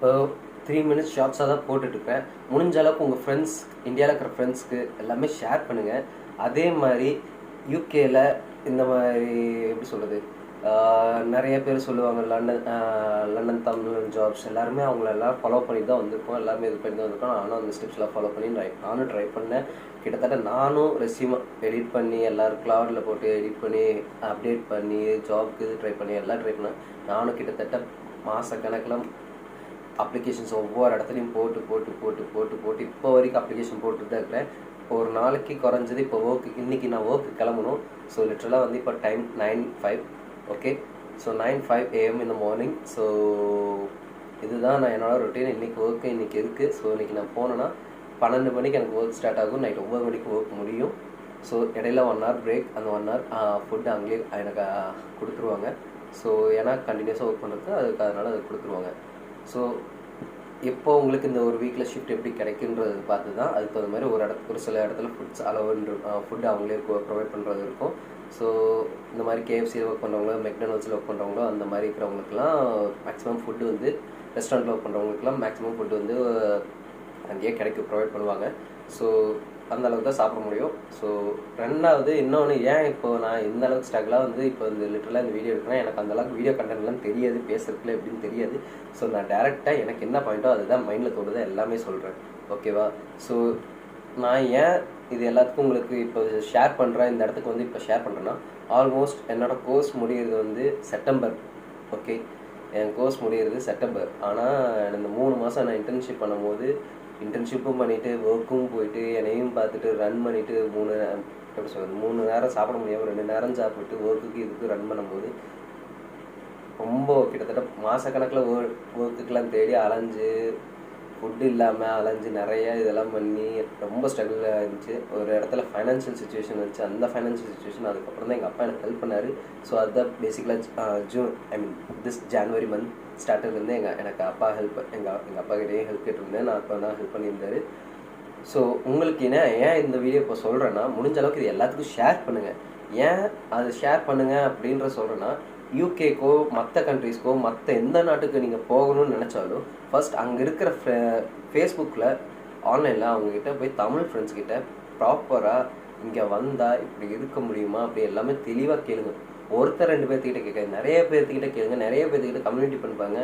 3 minutes ஷார்ட்ஸாக தான் போட்டுட்ருப்பேன். முடிஞ்ச அளவுக்கு உங்கள் ஃப்ரெண்ட்ஸ், இந்தியாவில் இருக்கிற ஃப்ரெண்ட்ஸ்க்கு எல்லாமே ஷேர் பண்ணுங்கள். அதே மாதிரி யூகேல இந்த மாதிரி எப்படி சொல்கிறது, நிறைய பேர் சொல்லுவாங்க லண்டன் தமிழ் ஜாப்ஸ், எல்லாருமே அவங்களெல்லாம் ஃபாலோ பண்ணி தான் வந்திருக்கோம். எல்லாருமே இது பண்ணி தான் வந்திருக்கோம். நானும் அந்த ஸ்டெப்ஸ்லாம் ஃபாலோ பண்ணி நானும் ட்ரை பண்ணேன். கிட்டத்தட்ட நானும் ரெஸ்யூம் எடிட் பண்ணி எல்லாரும் கிளவுடில் போட்டு எடிட் பண்ணி அப்டேட் பண்ணி ஜாப்க்கு ட்ரை பண்ணி எல்லாம் ட்ரை பண்ணேன். நானும் கிட்டத்தட்ட மாதக்கணக்கில் அப்ளிகேஷன்ஸ் ஒவ்வொரு இடத்துலையும் போட்டு போட்டு போட்டு போட்டு போட்டு இப்போ வரைக்கும் அப்ளிகேஷன் போட்டுட்டு தான் இருக்கிறேன். ஒரு நாளைக்கு குறைஞ்சது இப்போ இன்றைக்கி நான் ஒர்க்கு கிளம்பணும். ஸோ லிட்ரலாக வந்து இப்போ டைம் 9:05. ஓகே, ஸோ 9:05 AM இந்த மார்னிங். ஸோ இதுதான் நான் என்னோடய ரொட்டீன். இன்றைக்கி ஒர்க்கு இன்றைக்கி இருக்குது. ஸோ இன்றைக்கி நான் போனேன்னா 12 மணிக்கு எனக்கு ஒர்க் ஸ்டார்ட் ஆகும். நைட் 9 மணிக்கு ஒர்க் முடியும். ஸோ இடையில 1 hour பிரேக். அந்த 1 hour ஃபுட்டு அங்கேயே எனக்கு கொடுத்துருவாங்க. ஸோ ஏன்னா கண்டினியூஸாக ஒர்க் பண்ணுறது அதுக்கு அதனால் அது கொடுத்துருவாங்க. ஸோ எப்போ உங்களுக்கு இந்த ஒரு வீக்கில் ஷிஃப்ட் எப்படி கிடைக்குன்றது பார்த்து தான் அதுக்கு தகுந்த மாதிரி ஒரு சில இடத்துல ஃபுட்டு அவங்களே ப்ரொவைட் பண்ணுறது இருக்கும். ஸோ இந்த மாதிரி கேஎஃப்சியில் ஒர்க் பண்ணுறவங்களோ, மெக்டொனால்ட்ஸில் ஒர்க் பண்ணுறவங்களோ, அந்த மாதிரி இருக்கிறவங்களுக்குலாம் மேக்ஸிமம் ஃபுட்டு வந்து ரெஸ்டாரண்ட்டில் ஒர்க் பண்ணுறவங்களுக்குலாம் மேக்ஸிமம் ஃபுட்டு வந்து அங்கேயே ப்ரொவைட் பண்ணுவாங்க. ஸோ அந்த அளவுக்கு தான் சாப்பிட முடியும். ஸோ ரெண்டாவது இன்னொன்று, ஏன் இப்போ நான் இந்த அளவுக்கு ஸ்ட்ரகிளாக வந்து இப்போ இந்த லிட்டரலாக இந்த வீடியோ எடுக்கிறேன், எனக்கு அந்தளவுக்கு வீடியோ கண்டென்ட்லாம் தெரியாது, பேசுறதுல எப்படின்னு தெரியாது. ஸோ நான் டேரெக்டாக எனக்கு என்ன பாயிண்ட்டோ அதுதான் மைண்டில் தோணுதோ எல்லாமே சொல்கிறேன். ஓகேவா? ஸோ நான் ஏன் இது எல்லாத்துக்கும் உங்களுக்கு இப்போ ஷேர் பண்ணுறேன், இந்த இடத்துக்கு வந்து இப்போ ஷேர் பண்ணுறேன்னா, ஆல்மோஸ்ட் என்னோடய கோர்ஸ் முடிகிறது வந்து செப்டம்பர். ஓகே, என் கோர்ஸ் முடிகிறது செப்டம்பர். ஆனால் இந்த 3 மாதம் நான் இன்டர்ன்ஷிப் பண்ணும்போது இன்டர்ன்ஷிப்பும் பண்ணிவிட்டு ஒர்க்கும் போயிட்டு என்னையும் பார்த்துட்டு ரன் பண்ணிவிட்டு 3 நேரம் சாப்பிட முடியாமல் 2 நேரம் சாப்பிட்டு ஒர்க்குக்கு இதுக்கு ரன் பண்ணும்போது ரொம்ப கிட்டத்தட்ட மாதக்கணக்கில் ஒர்க்குக்கெலாம் தேடி அலைஞ்சு ஃபுட்டு இல்லாமல் அலைஞ்சு நிறைய இதெல்லாம் பண்ணி ரொம்ப ஸ்ட்ரகிளாக இருந்துச்சு. ஒரு இடத்துல ஃபைனான்ஷியல் சுச்சுவேஷன் இருந்துச்சு. அந்த ஃபைனான்ஷியல் சுச்சுவேஷன் அதுக்கப்புறம் தான் எங்கள் அப்பா எனக்கு ஹெல்ப் பண்ணார். ஸோ அதுதான் பேசிக்கலாக திஸ் ஜான்வரி மந்த் ஸ்டார்டர்லேருந்து எனக்கு அப்பா எங்கள் அப்பா கிட்டேயும் ஹெல்ப் கேட்டிருந்தேன். நான் அப்பா தான் ஹெல்ப் பண்ணியிருந்தார். ஸோ உங்களுக்கு ஏன் இந்த வீடியோ இப்போ சொல்கிறேன்னா, முடிஞ்ச அளவுக்கு இது எல்லாத்துக்கும் ஷேர் பண்ணுங்கள். ஏன் அது ஷேர் பண்ணுங்கள் அப்படின்ற சொல்கிறேன்னா, யூகேக்கோ மற்ற கண்ட்ரீஸ்க்கோ மற்ற எந்த நாட்டுக்கு நீங்கள் போகணும்னு நினச்சாலும் ஃபர்ஸ்ட் அங்கே இருக்கிற ஃபேஸ்புக்கில் ஆன்லைனில் அவங்கக்கிட்ட போய் தமிழ் ஃப்ரெண்ட்ஸ்கிட்ட ப்ராப்பராக இங்கே வந்தால் இப்படி இருக்க முடியுமா அப்படி எல்லாமே தெளிவாக கேளுங்க. ஒருத்தர் 2 பேர்த்துக்கிட்ட கேட்க, நிறைய பேர்த்துக்கிட்ட கேளுங்க. நிறைய பேர்த்துக்கிட்ட கம்யூனிட்டி பண்ணுவாங்க.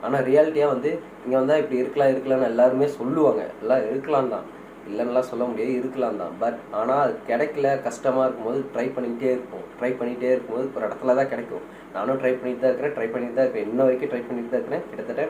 ஆனால் ரியாலிட்டியாக வந்து இங்கே வந்தால் இப்படி இருக்கலாம்னு எல்லாருமே சொல்லுவாங்க. எல்லாம் இருக்கலாம் தான், இல்லைன்னுலாம் சொல்ல முடியாது, இருக்கலாம் தான். பட் ஆனால் அது கிடைக்கல, கஷ்டமாக இருக்கும்போது ட்ரை பண்ணிகிட்டே இருக்கும்போது ஒரு இடத்துல தான் கிடைக்கும். நானும் ட்ரை பண்ணிட்டு தான் இருக்கிறேன். இன்ன வரைக்கும் ட்ரை பண்ணிட்டு தான் இருக்கிறேன். கிட்டத்தட்ட